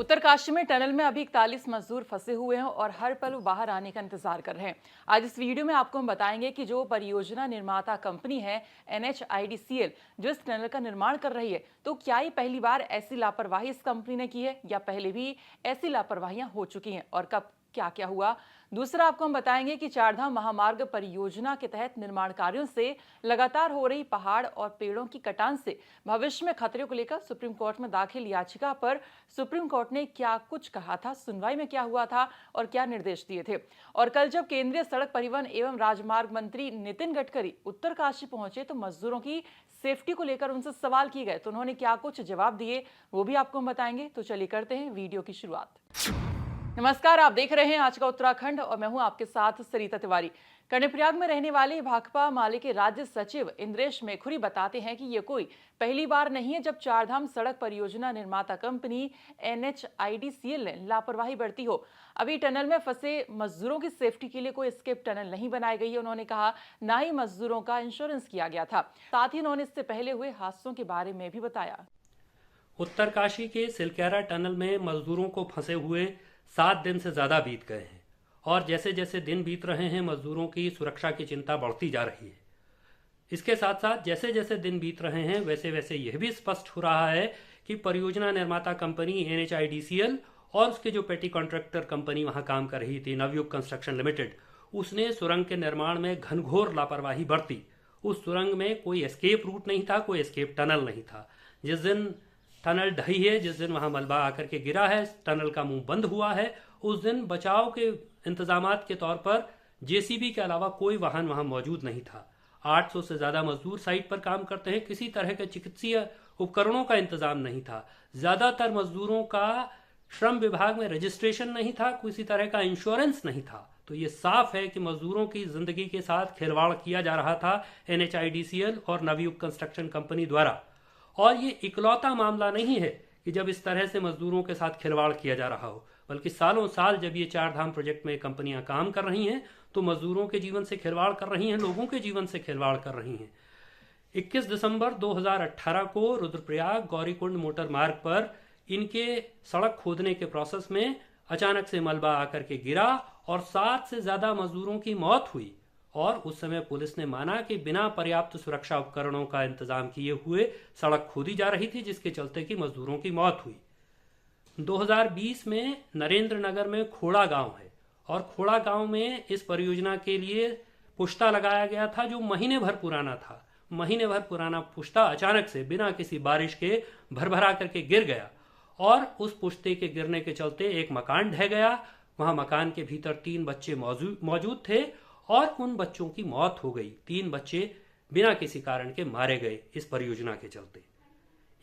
उत्तरकाशी में टनल में अभी 41 मजदूर फंसे हुए हैं और हर पल वो बाहर आने का इंतजार कर रहे हैं। आज इस वीडियो में आपको हम बताएंगे कि जो परियोजना निर्माता कंपनी है NHIDCL जो इस टनल का निर्माण कर रही है, तो क्या ये पहली बार ऐसी लापरवाही इस कंपनी ने की है या पहले भी ऐसी लापरवाहियां हो चुकी हैं और कब क्या क्या हुआ। दूसरा आपको हम बताएंगे कि चारधाम महामार्ग परियोजना के तहत निर्माण कार्यों से लगातार हो रही पहाड़ और पेड़ों की कटान से भविष्य में खतरे को लेकर सुप्रीम कोर्ट में दाखिल याचिका पर सुप्रीम कोर्ट ने क्या कुछ कहा था, सुनवाई में क्या हुआ था और क्या निर्देश दिए थे। और कल जब केंद्रीय सड़क परिवहन एवं राजमार्ग मंत्री नितिन गडकरी उत्तरकाशी पहुंचे तो मजदूरों की सेफ्टी को लेकर उनसे सवाल किए गए, तो उन्होंने क्या कुछ जवाब दिए वो भी आपको हम बताएंगे। तो चलिए करते हैं वीडियो की शुरुआत। नमस्कार, आप देख रहे हैं आज का उत्तराखंड और मैं हूं आपके साथ सरिता तिवारी। कर्णप्रयाग में रहने वाले भाकपा माले के राज्य सचिव इंद्रेश मेखुरी बताते हैं कि ये कोई पहली बार नहीं है जब चारधाम सड़क परियोजना निर्माता कंपनी NHIDCL ने लापरवाही बरती हो। अभी टनल में फंसे मजदूरों की सेफ्टी के लिए कोई एस्केप टनल नहीं बनाई गई है, उन्होंने कहा। ना ही मजदूरों का इंश्योरेंस किया गया था। साथ ही उन्होंने इससे पहले हुए हादसों के बारे में भी बताया। उत्तरकाशी के सिलक्यारा टनल में मजदूरों को फंसे हुए 7 दिन से ज़्यादा बीत गए हैं और जैसे जैसे दिन बीत रहे हैं मजदूरों की सुरक्षा की चिंता बढ़ती जा रही है। इसके साथ साथ जैसे जैसे दिन बीत रहे हैं वैसे वैसे यह भी स्पष्ट हो रहा है कि परियोजना निर्माता कंपनी NHIDCL और उसके जो पेटी कॉन्ट्रैक्टर कंपनी वहां काम कर रही थी नवयुग कंस्ट्रक्शन लिमिटेड, उसने सुरंग के निर्माण में घनघोर लापरवाही बरती। उस सुरंग में कोई एस्केप रूट नहीं था, कोई एस्केप टनल नहीं था। जिस दिन टनल ढही है, जिस दिन वहां मलबा आकर के गिरा है, टनल का मुंह बंद हुआ है, उस दिन बचाव के इंतजामात के तौर पर JCB के अलावा कोई वाहन वहां मौजूद नहीं था। 800 से ज्यादा मजदूर साइट पर काम करते हैं, किसी तरह के चिकित्सीय उपकरणों का इंतजाम नहीं था। ज्यादातर मजदूरों का श्रम विभाग में रजिस्ट्रेशन नहीं था, किसी तरह का इंश्योरेंस नहीं था। तो ये साफ है कि मजदूरों की जिंदगी के साथ खिलवाड़ किया जा रहा था NHIDCL और नवयुग कंस्ट्रक्शन कंपनी द्वारा। और ये इकलौता मामला नहीं है कि जब इस तरह से मजदूरों के साथ खिलवाड़ किया जा रहा हो, बल्कि सालों साल जब ये चारधाम प्रोजेक्ट में कंपनियां काम कर रही हैं तो मजदूरों के जीवन से खिलवाड़ कर रही हैं, लोगों के जीवन से खिलवाड़ कर रही हैं। 21 दिसंबर 2018 को रुद्रप्रयाग गौरीकुंड मोटर मार्ग पर इनके सड़क खोदने के प्रोसेस में अचानक से मलबा आकर के गिरा और 7 से ज्यादा मजदूरों की मौत हुई। और उस समय पुलिस ने माना कि बिना पर्याप्त सुरक्षा उपकरणों का इंतजाम किए हुए सड़क खोदी जा रही थी, जिसके चलते कि मजदूरों की मौत हुई। 2020 में नरेंद्र नगर में खोड़ा गांव है और खोड़ा गांव में इस परियोजना के लिए पुश्ता लगाया गया था जो महीने भर पुराना था। महीने भर पुराना पुश्ता अचानक से बिना किसी बारिश के भरभरा करके गिर गया और उस पुश्ते के गिरने के चलते एक मकान ढह गया। वहां मकान के भीतर 3 बच्चे मौजूद थे और उन बच्चों की मौत हो गई। 3 बच्चे बिना किसी कारण के मारे गए इस परियोजना के चलते।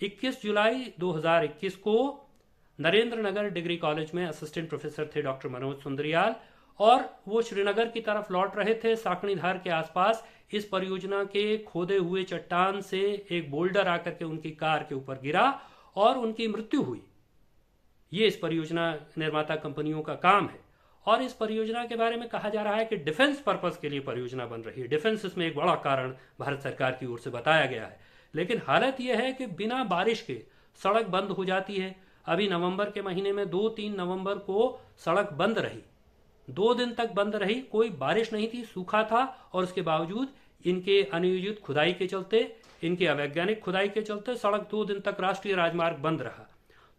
21 जुलाई 2021 को नरेंद्र नगर डिग्री कॉलेज में असिस्टेंट प्रोफेसर थे डॉक्टर मनोज सुंदरियाल और वो श्रीनगर की तरफ लौट रहे थे। साकणीधार के आसपास इस परियोजना के खोदे हुए चट्टान से एक बोल्डर आकर के उनकी कार के ऊपर गिरा और उनकी मृत्यु हुई। ये इस परियोजना निर्माता कंपनियों का काम है और इस परियोजना के बारे में कहा जा रहा है कि डिफेंस पर्पस के लिए परियोजना बन रही है। डिफेंस इसमें एक बड़ा कारण भारत सरकार की ओर से बताया गया है, लेकिन हालत यह है कि बिना बारिश के सड़क बंद हो जाती है। अभी नवंबर के महीने में 2-3 नवंबर को सड़क बंद रही, 2 दिन तक बंद रही, कोई बारिश नहीं थी, सूखा था और उसके बावजूद इनके अनियोजित खुदाई के चलते, इनके अवैज्ञानिक खुदाई के चलते सड़क 2 दिन तक राष्ट्रीय राजमार्ग बंद रहा।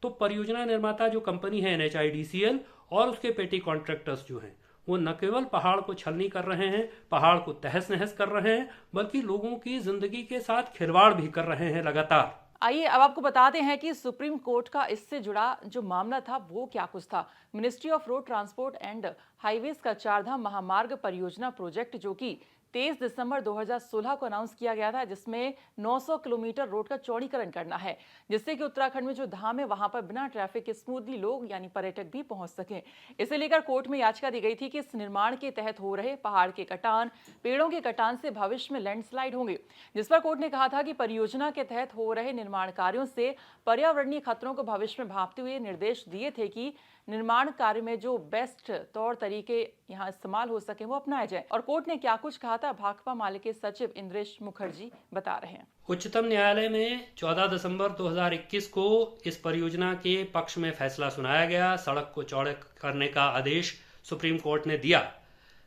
तो परियोजना निर्माता जो कंपनी है NHIDCL और उसके पेटी कॉन्ट्रैक्टर्स जो हैं, वो न केवल पहाड़ को छलनी कर रहे हैं, पहाड़ को तहस नहस कर रहे हैं, बल्कि लोगों की जिंदगी के साथ खिलवाड़ भी कर रहे हैं लगातार। आइए अब आपको बताते हैं कि सुप्रीम कोर्ट का इससे जुड़ा जो मामला था वो क्या कुछ था। Ministry of road transport and highways का चारधाम महामार्ग परियोजना प्रोजेक्ट जो कि 23 दिसंबर 2016 को अनाउंस किया गया था, जिसमें 900 किलोमीटर रोड का चौड़ीकरण करना है, जिससे कि उत्तराखंड में जो धाम है वहां पर बिना ट्रैफिक के स्मूथली लोग यानी पर्यटक भी पहुंच सकें। इसे लेकर कोर्ट में याचिका दी गई थी कि इस निर्माण के तहत हो रहे पहाड़ के कटान, पेड़ों के कटान से भविष्य में लैंडस्लाइड होंगे, जिस पर कोर्ट ने कहा था कि परियोजना के तहत हो रहे निर्माण निर्माण कार्यों से पर्यावरणीय खतरों को भविष्य में भांपते हुए निर्देश दिए थे कि निर्माण कार्य में जो बेस्ट तौर तरीके यहाँ इस्तेमाल हो सके वो अपनाए जाए। और कोर्ट ने क्या कुछ कहा था, भाकपा माले के सचिव इंद्रेश मुखर्जी बता रहे हैं। उच्चतम न्यायालय में 14 दिसंबर 2021 को इस परियोजना के पक्ष में फैसला सुनाया गया। सड़क को चौड़े करने का आदेश सुप्रीम कोर्ट ने दिया।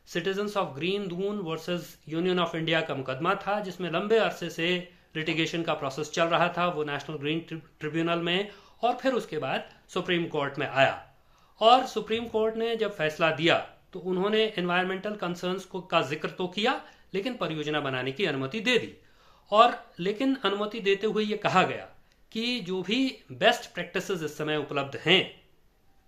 Citizens of green Doon versus union of India का मुकदमा था, जिसमें लंबे अरसे से लिटिगेशन का प्रोसेस चल रहा था। वो नेशनल ग्रीन ट्रिब्यूनल में और फिर उसके बाद सुप्रीम कोर्ट में आया। और सुप्रीम कोर्ट ने जब फैसला दिया तो उन्होंने एनवायरमेंटल कंसर्न्स का जिक्र तो किया, लेकिन परियोजना बनाने की अनुमति दे दी। और लेकिन अनुमति देते हुए ये कहा गया कि जो भी बेस्ट प्रैक्टिसेस इस समय उपलब्ध हैं,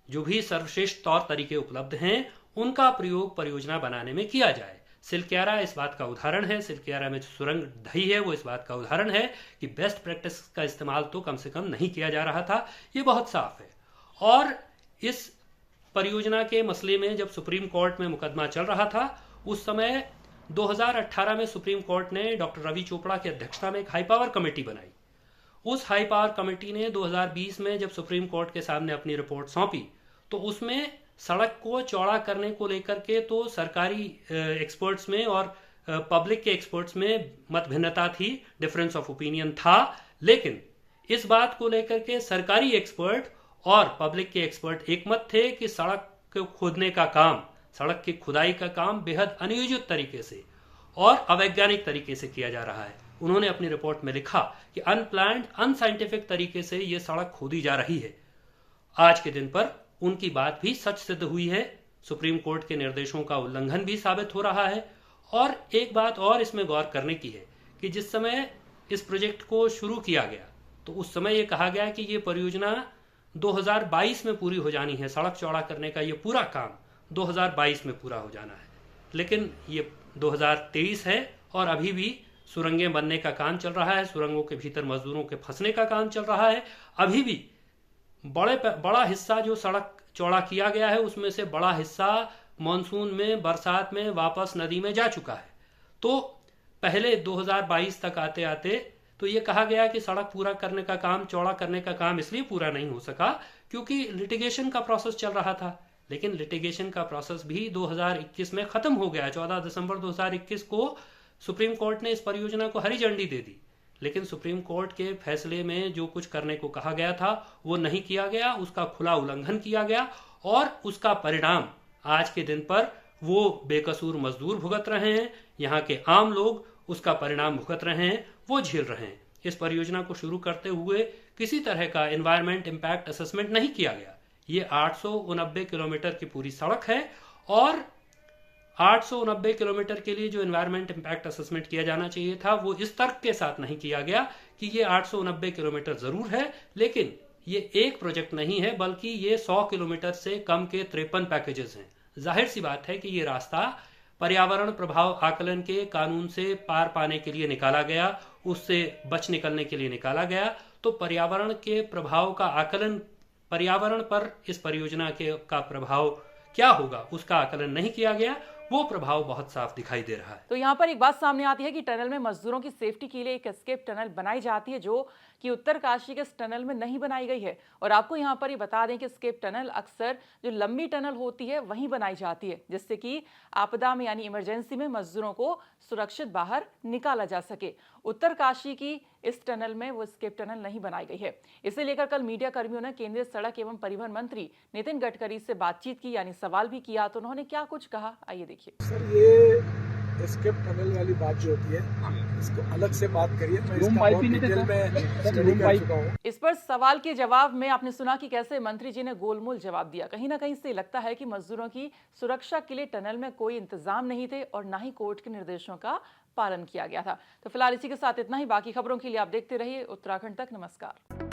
जो भी सर्वश्रेष्ठ तौर तरीके उपलब्ध हैं, उनका प्रयोग परियोजना बनाने में किया जाए। सिलक्यारा इस बात का उदाहरण है। सिलक्यारा में जो सुरंग ढही है वो इस बात का उदाहरण है कि बेस्ट प्रैक्टिस का इस्तेमाल तो कम से कम नहीं किया जा रहा था। ये बहुत साफ है। और इस परियोजना के मसले में जब सुप्रीम कोर्ट में मुकदमा चल रहा था, उस समय 2018 में सुप्रीम कोर्ट ने डॉक्टर रवि चोपड़ा की अध्यक्षता में एक हाई पावर कमेटी बनाई। उस हाई पावर कमेटी ने 2020 में जब सुप्रीम कोर्ट के सामने अपनी रिपोर्ट सौंपी तो उसमें सड़क को चौड़ा करने को लेकर के तो सरकारी एक्सपर्ट्स में और पब्लिक के एक्सपर्ट्स में मत भिन्नता थी, डिफरेंस ऑफ ओपिनियन था। लेकिन इस बात को लेकर के सरकारी एक्सपर्ट और पब्लिक के एक्सपर्ट एकमत थे कि सड़क को खोदने का काम, सड़क की खुदाई का काम बेहद अनियोजित तरीके से और अवैज्ञानिक तरीके से किया जा रहा है। उन्होंने अपनी रिपोर्ट में लिखा कि अनप्लान्ड, अनसाइंटिफिक तरीके से ये सड़क खोदी जा रही है। आज के दिन पर उनकी बात भी सच सिद्ध हुई है। सुप्रीम कोर्ट के निर्देशों का उल्लंघन भी साबित हो रहा है। और एक बात और इसमें गौर करने की है कि जिस समय इस प्रोजेक्ट को शुरू किया गया तो उस समय ये कहा गया कि ये परियोजना 2022 में पूरी हो जानी है। सड़क चौड़ा करने का ये पूरा काम 2022 में पूरा हो जाना है, लेकिन ये 2023 है और अभी भी सुरंगें बनने का काम चल रहा है। सुरंगों के भीतर मजदूरों के फंसने का काम चल रहा है। अभी भी बड़ा हिस्सा जो सड़क चौड़ा किया गया है उसमें से बड़ा हिस्सा मानसून में, बरसात में वापस नदी में जा चुका है। तो पहले 2022 तक आते आते तो ये कहा गया कि सड़क पूरा करने का काम, चौड़ा करने का काम इसलिए पूरा नहीं हो सका क्योंकि लिटिगेशन का प्रोसेस चल रहा था। लेकिन लिटिगेशन का प्रोसेस भी 2021 में खत्म हो गया। 14 दिसंबर 2021 को सुप्रीम कोर्ट ने इस परियोजना को हरी झंडी दे दी। लेकिन सुप्रीम कोर्ट के फैसले में जो कुछ करने को कहा गया था वो नहीं किया गया, उसका खुला उल्लंघन किया गया और उसका परिणाम आज के दिन पर वो बेकसूर मजदूर भुगत रहे हैं। यहाँ के आम लोग उसका परिणाम भुगत रहे हैं, वो झेल रहे हैं। इस परियोजना को शुरू करते हुए किसी तरह का एनवायरमेंट इम्पैक्ट असेसमेंट नहीं किया गया। ये 889 किलोमीटर की पूरी सड़क है और 890 किलोमीटर के लिए जो एनवायरमेंट इम्पैक्ट असेसमेंट किया जाना चाहिए था वो इस तर्क के साथ नहीं किया गया कि ये 890 किलोमीटर जरूर है, लेकिन ये एक प्रोजेक्ट नहीं है बल्कि ये 100 किलोमीटर से कम के 53 पैकेजेस हैं। जाहिर सी बात है कि ये रास्ता पर्यावरण प्रभाव आकलन के कानून से पार पाने के लिए निकाला गया, उससे बच निकलने के लिए निकाला गया। तो पर्यावरण के प्रभाव का आकलन, पर्यावरण पर इस परियोजना का प्रभाव क्या होगा उसका आकलन नहीं किया गया। वो प्रभाव बहुत साफ दिखाई दे रहा है। तो यहाँ पर एक बात सामने आती है कि टनल में मजदूरों की सेफ्टी के लिए एक एस्केप टनल बनाई जाती है जो कि उत्तरकाशी के इस टनल में नहीं बनाई गई है। और आपको यहाँ पर ये बता दें कि एस्केप टनल अक्सर जो लंबी टनल होती है वहीं बनाई जाती है, जिससे कि आपदा में यानी इमरजेंसी में मजदूरों को सुरक्षित बाहर निकाला जा सके। उत्तरकाशी की इस टनल में वो एस्केप टनल नहीं बनाई गई है। इसे लेकर कल मीडिया कर्मियों ने केंद्रीय सड़क एवं परिवहन मंत्री नितिन गडकरी से बातचीत की, यानी सवाल भी किया। तो उन्होंने क्या कुछ कहा, आइए देखिए। सर, ये एस्केप टनल वाली बात जो होती है इसको अलग से बात करिए। मैं इसका बहुत डिटेल में स्टडी कर चुका हूं। इस पर सवाल के जवाब में आपने सुना कि कैसे मंत्री जी ने गोलमोल जवाब दिया। कहीं ना कहीं से लगता है कि मजदूरों की सुरक्षा के लिए टनल में कोई इंतजाम नहीं थे और ना ही कोर्ट के निर्देशों का पालन किया गया था। तो फिलहाल इसी के साथ इतना ही। बाकी खबरों के लिए आप देखते रहिए उत्तराखंड तक। नमस्कार।